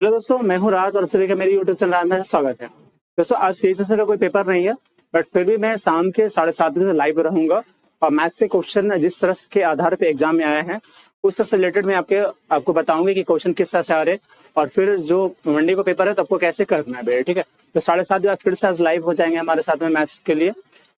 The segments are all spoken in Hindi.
हेलो दोस्तों, मैं हूँ राज और सभी का मेरी यूट्यूब चैनल राज में स्वागत है। दोस्तों आज सीएसएस का कोई पेपर नहीं है, बट फिर भी मैं शाम के 7:30 बजे लाइव रहूंगा और मैथ्स के क्वेश्चन जिस तरह के आधार पे एग्जाम में आए हैं उस तरह से रिलेटेड मैं आपको बताऊंगी कि क्वेश्चन किस तरह से आ रहे हैं और फिर जो मंडे को पेपर है तो आपको कैसे करना है बेटा। ठीक है, तो 7:30 बजे फिर से आज लाइव हो जाएंगे हमारे साथ में मैथ्स के लिए।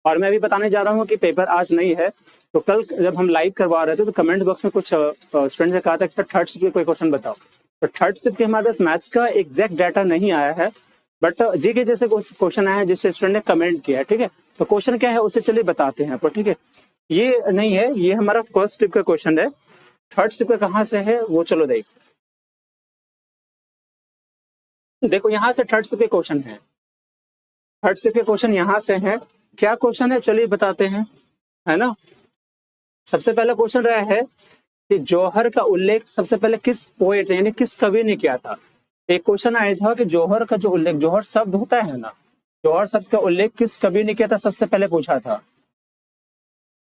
और मैं अभी बताने जा रहा हूँ कि पेपर आज नहीं है, तो कल जब हम लाइव करवा रहे थे तो कमेंट बॉक्स में कुछ स्टूडेंट ने कहा था कि थर्ड शिफ्ट कोई क्वेश्चन बताओ। तो थर्ड शिफ्ट के हमारे पास मैथ्स का एग्जैक्ट डाटा नहीं आया है, बट जी के जैसे क्वेश्चन आया है जिससे स्टूडेंट ने कमेंट किया है। ठीक है, तो क्वेश्चन क्या है उसे चलिए बताते हैं आपको। ठीक है, ये नहीं है, ये हमारा फर्स्ट शिफ्ट का क्वेश्चन है। थर्ड शिफ्ट का कहाँ से है वो चलो देखो यहाँ से थर्ड शिफ्ट के क्वेश्चन है। थर्ड शिफ्ट के क्वेश्चन यहाँ से है। क्या क्वेश्चन है चलिए बताते हैं, है ना। सबसे पहला क्वेश्चन रहा है कि जौहर का उल्लेख सबसे पहले किस पोएट यानी किस कवि ने किया था। एक क्वेश्चन आया था कि जौहर का जो उल्लेख, जौहर शब्द होता है ना, जौहर शब्द का उल्लेख किस कवि ने किया था, सबसे पहले पूछा था।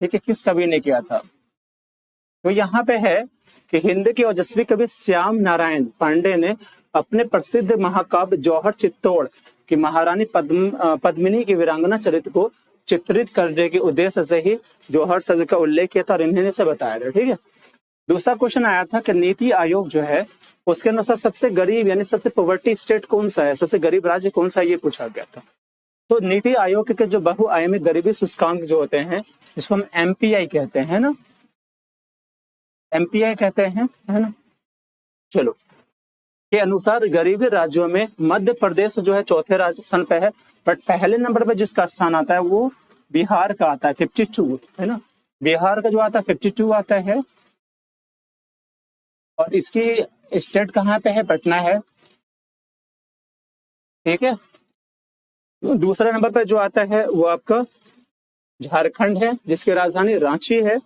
ठीक है, किस कवि ने किया था। तो यहाँ पे है कि हिंद के ओजस्वी कवि श्याम नारायण पांडे ने अपने प्रसिद्ध महाकाव्य जौहर चित्तौड़ की महारानी पद्मिनी की वीरांगना चरित्र को चित्रित करने के उद्देश्य से ही जौहर शब्द का उल्लेख किया था और इन्होंने से बताया था। ठीक है, दूसरा क्वेश्चन आया था कि नीति आयोग जो है उसके अनुसार सबसे गरीब यानी सबसे पॉवर्टी स्टेट कौन सा है, सबसे गरीब राज्य कौन सा है, ये पूछा गया था। तो नीति आयोग के जो बहुआयामी गरीबी सूचकांक जो होते हैं जिसको हम एमपीआई कहते हैं ना, एमपीआई कहते हैं, है ना। चलो, के अनुसार गरीबी राज्यों में मध्य प्रदेश जो है चौथे राजस्थान पे है, बट पहले नंबर पे जिसका स्थान आता है वो बिहार का आता है 52, है ना। बिहार का जो आता है 52 आता है और इसकी स्टेट कहाँ पे है, पटना है। ठीक है, दूसरे नंबर पे जो आता है वो आपका झारखंड है जिसकी राजधानी रांची है।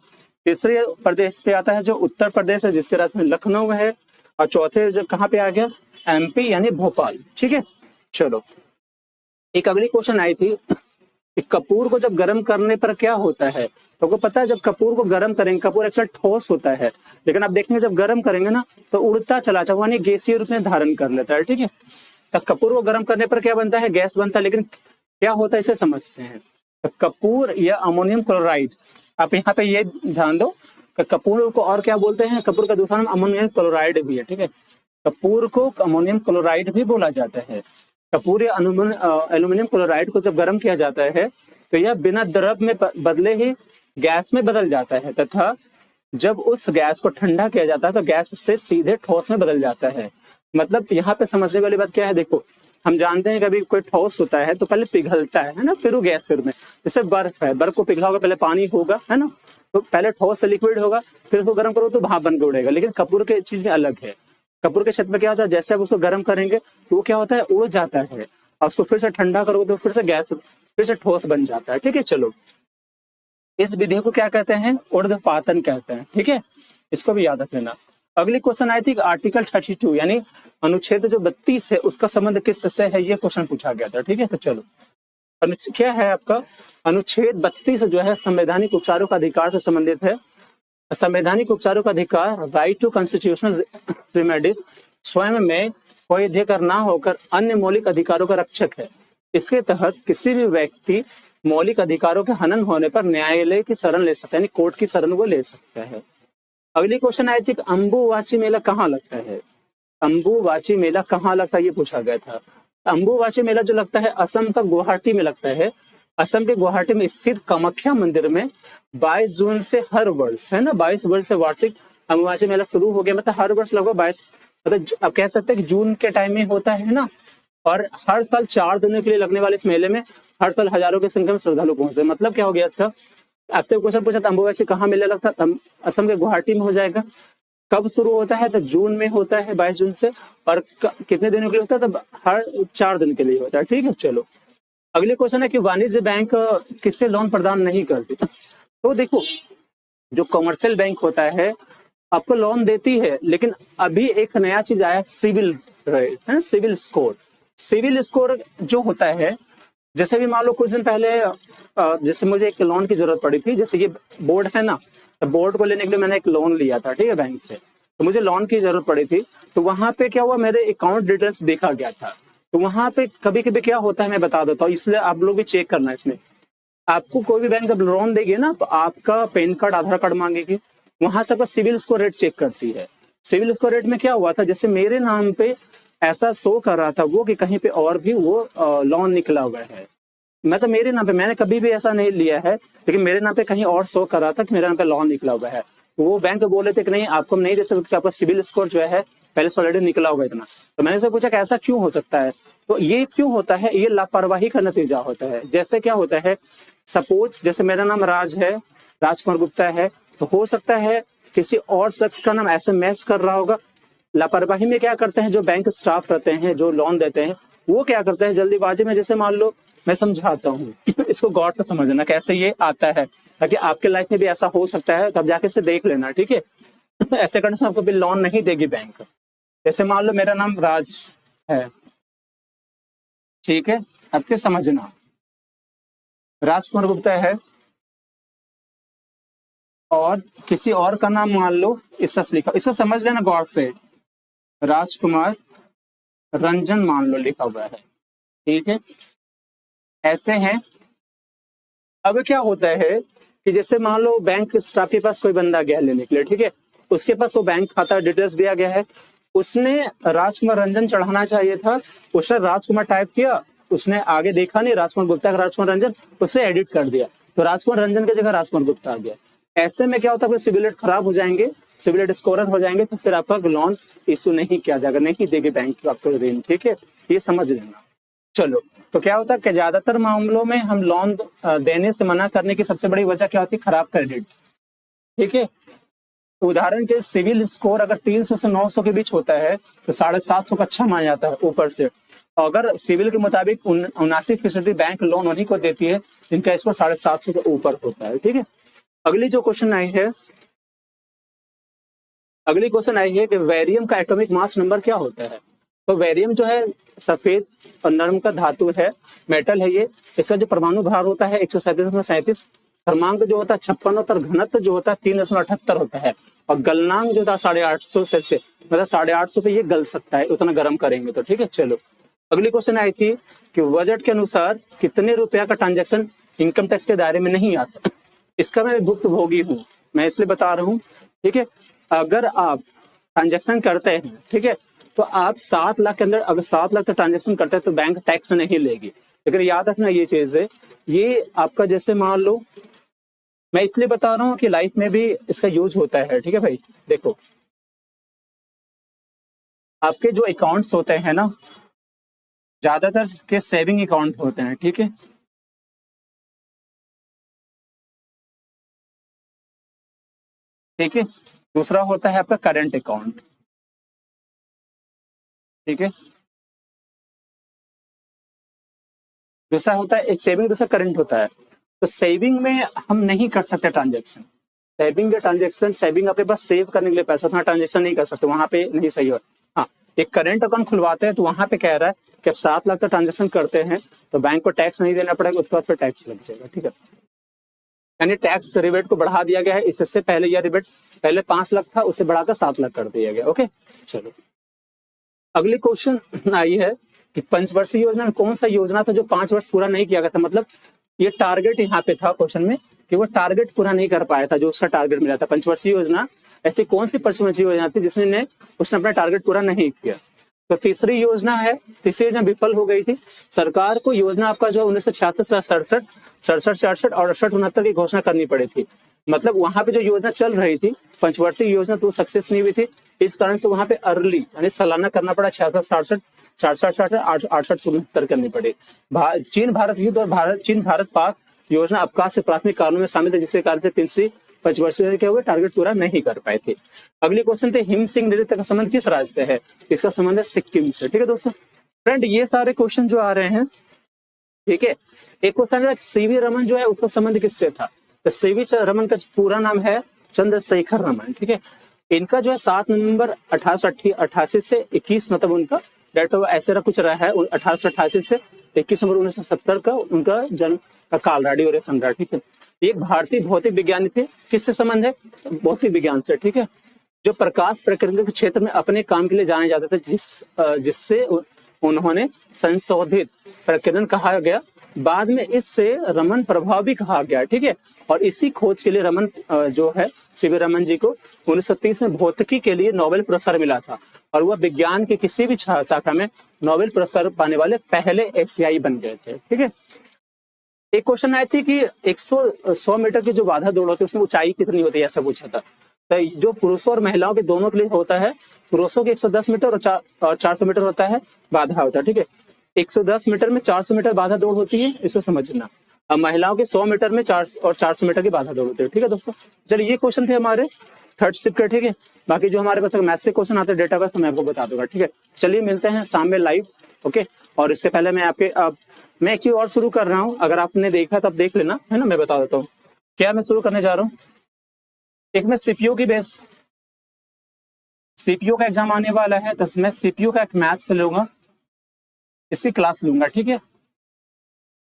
तीसरे प्रदेश पे आता है जो उत्तर प्रदेश है जिसकी राजधानी लखनऊ है। और चौथे जो कहाँ पे आ गया, एमपी यानी भोपाल। ठीक है, चलो एक अगली क्वेश्चन आई थी कि कपूर को जब गर्म करने पर क्या होता है। तो आपको पता है जब कपूर को गर्म करेंगे, कपूर एक्चुअल ठोस होता है, लेकिन आप देखेंगे जब गर्म करेंगे ना तो उड़ता चला जाता है, गैसीय रूप में धारण कर लेता है। ठीक है, तो कपूर को गर्म करने पर क्या बनता है, गैस बनता है, लेकिन क्या होता है इसे समझते हैं। तो कपूर या अमोनियम क्लोराइड, आप यहाँ पे ये ध्यान दो कि कपूर को और क्या बोलते हैं, कपूर का दूसरा नाम अमोनियम क्लोराइड भी है। ठीक है, कपूर को अमोनियम क्लोराइड भी बोला जाता है। कपूर या एल्यूमिनियम क्लोराइड को जब गर्म किया जाता है तो यह बिना द्रव में बदले ही गैस में बदल जाता है, तथा जब उस गैस को ठंडा किया जाता है तो गैस से सीधे ठोस में बदल जाता है। मतलब यहाँ पे समझने वाली बात क्या है, देखो हम जानते हैं कभी कोई ठोस होता है तो पहले पिघलता है ना, फिर वो गैस में। जैसे बर्फ है, बर्फ को पिघला होगा, पहले पानी होगा, है ना, तो पहले ठोस से लिक्विड होगा, फिर उसको गर्म करो तो भाप बन के उड़ेगा। लेकिन कपूर के चीज में अलग है। कपूर के क्षेत्र में क्या होता है, जैसे आप उसको गर्म करेंगे तो वो क्या होता है, उड़ जाता है, और उसको फिर से ठंडा करोगे तो फिर से गैस, फिर से ठोस बन जाता है। ठीक है, चलो इस विधि को क्या कहते हैं, ऊर्ध्वपातन कहते हैं। ठीक है, इसको भी याद रख लेना। अगली क्वेश्चन आई थी आर्टिकल 32 यानी अनुच्छेद जो 32 है उसका संबंध किससे है, ये क्वेश्चन पूछा गया था। ठीक है, तो चलो क्या है आपका अनुच्छेद 32 जो है संवैधानिक उपचारों का अधिकार से संबंधित है। संवैधानिक उपचारों का अधिकार, राइट टू कॉन्स्टिट्यूशनल रेमेडीज, स्वयं में कोई अधिकार ना होकर अन्य मौलिक अधिकारों का रक्षक है। इसके तहत किसी भी व्यक्ति मौलिक अधिकारों के हनन होने पर न्यायालय की शरण ले सकता है, यानी कोर्ट की शरण वो ले सकता है। अगली क्वेश्चन आई थी अंबुवाची मेला कहाँ लगता है। अंबुवाची मेला कहाँ लगता है ये पूछा गया था। अंबुवाची मेला जो लगता है असम का गुवाहाटी में लगता है। असम के गुवाहाटी में स्थित कामाख्या मंदिर में 22 जून से हर वर्ष, है ना, 22 वर्ष से वार्षिक अंबुवाची मेला शुरू हो गया। मतलब हर वर्ष लगभग 22, मतलब आप कह सकते हैं कि जून के टाइम में होता है ना, और हर साल 4 दिनों के लिए लगने वाले इस मेले में हर साल हजारों की संख्या में श्रद्धालु पहुंचते हैं। मतलब क्या हो गया, अच्छा आपसे क्वेश्चन पूछा था अंबुवाची कहाँ मेला लगता है, असम के गुवाहाटी में हो जाएगा। कब शुरू होता है, तो जून में होता है 22 जून से, और कितने दिनों के लिए होता है, तो हर 4 दिन के लिए होता है। ठीक है, चलो अगले क्वेश्चन है कि वाणिज्य बैंक किससे लोन प्रदान नहीं करती। तो देखो जो कमर्शियल बैंक होता है आपको लोन देती है, लेकिन अभी एक नया चीज आया सिविल रेट, है ना, सिविल स्कोर। सिविल स्कोर जो होता है, जैसे भी मान लो कुछ दिन पहले जैसे मुझे एक लोन की जरूरत पड़ी थी, जैसे ये बोर्ड है ना, तो बोर्ड को लेने के लिए मैंने एक लोन लिया था, ठीक है, बैंक से। तो मुझे लोन की जरूरत पड़ी थी, तो वहां पे क्या हुआ, मेरे अकाउंट डिटेल्स देखा गया था। तो वहां पे कभी कभी क्या होता है मैं बता देता हूँ, इसलिए आप लोग भी चेक करना है इसमें। आपको कोई भी बैंक जब लोन देगी ना तो आपका पैन कार्ड आधार कार्ड मांगेगी, वहां से आपका सिविल स्कोर रेट चेक करती है। सिविल स्कोर रेट में क्या हुआ था, जैसे मेरे नाम पे ऐसा शो कर रहा था वो कि कहीं पे और भी वो लोन निकला हुआ है। मैं तो मेरे नाम पे, मैंने कभी भी ऐसा नहीं लिया है, लेकिन मेरे नाम पे कहीं और शो कर रहा था कि मेरे नाम पे लोन निकला हुआ है। तो वो बैंक बोले थे कि नहीं आपको हम नहीं दे सकते, आपका सिविल स्कोर जो है पहले से ऑलरेडी निकला होगा इतना। तो मैंने उसे पूछा कि ऐसा क्यों हो सकता है, तो ये क्यों होता है, ये लापरवाही का नतीजा होता है। जैसे क्या होता है, सपोज जैसे मेरा नाम राज है, राजकुमार गुप्ता है, तो हो सकता है किसी और शख्स का नाम ऐसे मैच कर रहा होगा। लापरवाही में क्या करते हैं जो बैंक स्टाफ रहते हैं, जो लोन देते हैं, वो क्या करते हैं जल्दीबाजी में, जैसे मान लो मैं समझाता हूँ, इसको गौर से समझना कैसे ये आता है, ताकि आपके लाइफ में भी ऐसा हो सकता है, तब जाके से देख लेना, ठीक है। ऐसे करने से आपको भी लोन नहीं देगी बैंक। जैसे मान लो मेरा नाम राज है, ठीक है, आपके समझना राजकुमार गुप्ता है, और किसी और का नाम मान लो इससे लिखा, इसको समझ लेना गौर से, राजकुमार रंजन मान लो लिखा हुआ है, ठीक है, ऐसे हैं। अब क्या होता है कि जैसे मान लो बैंक स्टाफ के पास कोई बंदा गया लेने के लिए, ठीक है, उसके पास वो बैंक खाता डिटेल्स दिया गया है, उसने राजकुमार रंजन चढ़ाना चाहिए था, उसने राजकुमार टाइप किया, उसने आगे देखा नहीं राजकुमार गुप्ता का राजकुमार रंजन, उसने एडिट कर दिया, तो राजकुमार रंजन की जगह राजकुमार गुप्ता आ गया। ऐसे में क्या होता है, सिविल रेट खराब हो जाएंगे, सिविल रेट स्कोरर हो जाएंगे, तो फिर आपका लोन इश्यू नहीं किया जाएगा, नहीं देगी बैंक आपको ऋण, ठीक है, ये समझ लेना। चलो, तो क्या होता है कि ज्यादातर मामलों में हम लोन देने से मना करने की सबसे बड़ी वजह क्या होती है, खराब क्रेडिट, ठीक है। तो उदाहरण के सिविल स्कोर अगर 300 से 900 के बीच होता है तो 750 का अच्छा माना जाता है ऊपर से। अगर सिविल के मुताबिक 79% बैंक लोन उन्हीं को देती है जिनका स्कोर 750 के ऊपर होता है, ठीक है। अगली जो क्वेश्चन आई है, अगली क्वेश्चन आई है कि वेरियम का एटॉमिक मास नंबर क्या होता है। तो वेरियम जो है सफेद और नरम का धातु है, मेटल है ये। इसका जो परमाणु भार होता है 137.37, क्रमांक जो होता है 56 होता है, घनत्व जो होता है 3.78 होता है, और गलनांक जो था 850 सेल्सियस, मतलब 850 पे ये गल सकता है, उतना गर्म करेंगे तो, ठीक है। चलो, अगली क्वेश्चन आई थी कि बजट के अनुसार कितने रुपया का ट्रांजेक्शन इनकम टैक्स के दायरे में नहीं आता। इसका मैं भुक्तभोगी हूँ, मैं इसलिए बता रहा हूँ, ठीक है। अगर आप ट्रांजेक्शन करते हैं, ठीक है, तो आप 7 लाख के अंदर अगर 7 लाख का ट्रांजेक्शन करते हैं तो बैंक टैक्स नहीं लेगी। लेकिन याद रखना ये चीज है, ये आपका जैसे मान लो, मैं इसलिए बता रहा हूँ कि लाइफ में भी इसका यूज होता है, ठीक है भाई। देखो, आपके जो अकाउंट्स होते हैं ना, ज्यादातर के सेविंग अकाउंट होते हैं, ठीक है, ठीक है। दूसरा होता है आपका करंट अकाउंट, ठीक है। दूसरा होता है एक सेविंग, दूसरा करंट होता है। तो सेविंग में हम नहीं कर सकते ट्रांजेक्शन, सेविंग या ट्रांजेक्शन, सेविंग अपने पास सेव करने के लिए पैसा, तो ट्रांजेक्शन नहीं कर सकते, वहां पे नहीं सही हो। हाँ, एक करंट अकाउंट खुलवाते हैं तो वहां पे कह रहा है कि अब 7 लाख का ट्रांजेक्शन करते हैं तो बैंक को टैक्स नहीं देना पड़ेगा, उसके बाद फिर टैक्स लग जाएगा, ठीक है। यानी टैक्स रिबेट को बढ़ा दिया गया है, इससे पहले यह रिबेट पहले 5 लाख था, उसे बढ़ाकर 7 लाख कर दिया गया, ओके। चलो, अगली क्वेश्चन आई है कि पंचवर्षीय योजना में कौन सा योजना था जो 5 वर्ष पूरा नहीं किया गया था। मतलब ये टारगेट यहाँ पे था क्वेश्चन में कि वो टारगेट पूरा नहीं कर पाया था जो उसका टारगेट मिला था। पंचवर्षीय योजना ऐसी कौन सी पंचवर्षीय योजना थी जिसने उसने अपना टारगेट पूरा नहीं किया। तो तीसरी योजना है, तीसरी योजना विफल हो गई थी। सरकार को योजना आपका जो 1966 से 67, 67 से 68 और 68 69 की घोषणा करनी पड़ी थी। मतलब वहां पे जो योजना चल रही थी पंचवर्षीय योजना, तो सक्सेस नहीं हुई थी। इस कारण से वहां पे अर्ली यानी सालाना करना पड़ा 66 67 67 68 68 69 करनी पड़ी। चीन भारत युद्ध और चीन भारत पाक योजना अवकाश से प्राथमिक कारणों में शामिल थे, जिसके कारण से तीसरी पंचवर्षीय के हुए टारगेट पूरा नहीं कर पाए थे। अगली क्वेश्चन थे हिम सिंह नृत्य का संबंध किस राज्य से है। इसका संबंध है सिक्किम से, ठीक है दोस्तों। फ्रेंड, ये सारे क्वेश्चन जो आ रहे हैं, ठीक है। एक क्वेश्चन है सीवी रमन जो है उसका संबंध किससे था। तो सीवी रमन का पूरा नाम है चंद्रशेखर रमन, ठीक है। इनका जो है 7 नवंबर 1888 से 21, मतलब उनका डेट ऑफ ऐसे कुछ रहा है 1888 से 21 नवंबर 1970 का उनका जन्म का काल, रेडियो रेशन रहा, ठीक है। एक भारतीय भौतिक विज्ञानी थे, किससे संबंध है, भौतिक विज्ञान से, ठीक है। जो प्रकाश प्रकीर्णन के क्षेत्र में अपने काम के लिए जाने जाते थे, जिससे उन्होंने संशोधित प्रकीर्णन कहा गया। बाद में इससे रमन प्रभाव भी कहा गया, ठीक है। और इसी खोज के लिए रमन जो है सीवी रमन जी को 1930 में भौतिकी के लिए नोबेल पुरस्कार मिला था, और वह विज्ञान के किसी भी शाखा में नोबेल पुरस्कार पाने वाले पहले एशियाई बन गए थे, ठीक है। एक क्वेश्चन आई थी कि 100 मीटर की जो बाधा दौड़ होती है उसमें ऊंचाई कितनी होती है, ऐसा पूछा था। तो जो पुरुषों और महिलाओं के दोनों के लिए होता है, पुरुषों के 110 मीटर और 400 मीटर होता है बाधा होता है, ठीक है। 110 मीटर में 400 मीटर बाधा दौड़ होती है, इसे समझना। अब महिलाओं के 100 मीटर में 400 मीटर की बाधा दौड़ होती है, ठीक है दोस्तों। चलिए ये क्वेश्चन थे हमारे थर्ड शिफ्ट के, ठीक है। बाकी जो हमारे पास मैथ्स के क्वेश्चन आते हैं डेटा बेस, तो मैं आपको बता दूंगा, ठीक है। चलिए मिलते हैं शाम में लाइव, ओके। और इससे पहले मैं एक चीज और शुरू कर रहा हूँ, अगर आपने देखा तब देख लेना, है ना। मैं बता देता हूँ क्या मैं शुरू करने जा रहा हूँ। एक मैं सीपीयू की बेस, सीपीयू का एग्जाम आने वाला है, तो मैं सीपीयू का एक मैथ्स लूंगा, इसकी क्लास लूंगा, ठीक है।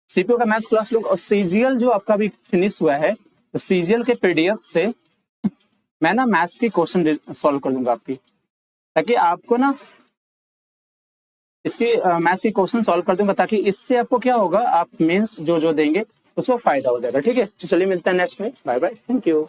सीपीयू का मैथ्स क्लास लूंगा। और सीजीएल जो आपका भी फिनिश हुआ है, तो सीजीएल के पीडीएफ से मैं ना मैथ्स की क्वेश्चन सॉल्व कर दूंगा आपकी, ताकि आपको ना इसकी मैथ्स की क्वेश्चन सॉल्व कर दूंगा, ताकि इससे आपको क्या होगा, आप मेंस जो देंगे उसको फायदा हो जाएगा, ठीक है। तो चलिए मिलते हैं नेक्स्ट में, बाय बाय, थैंक यू।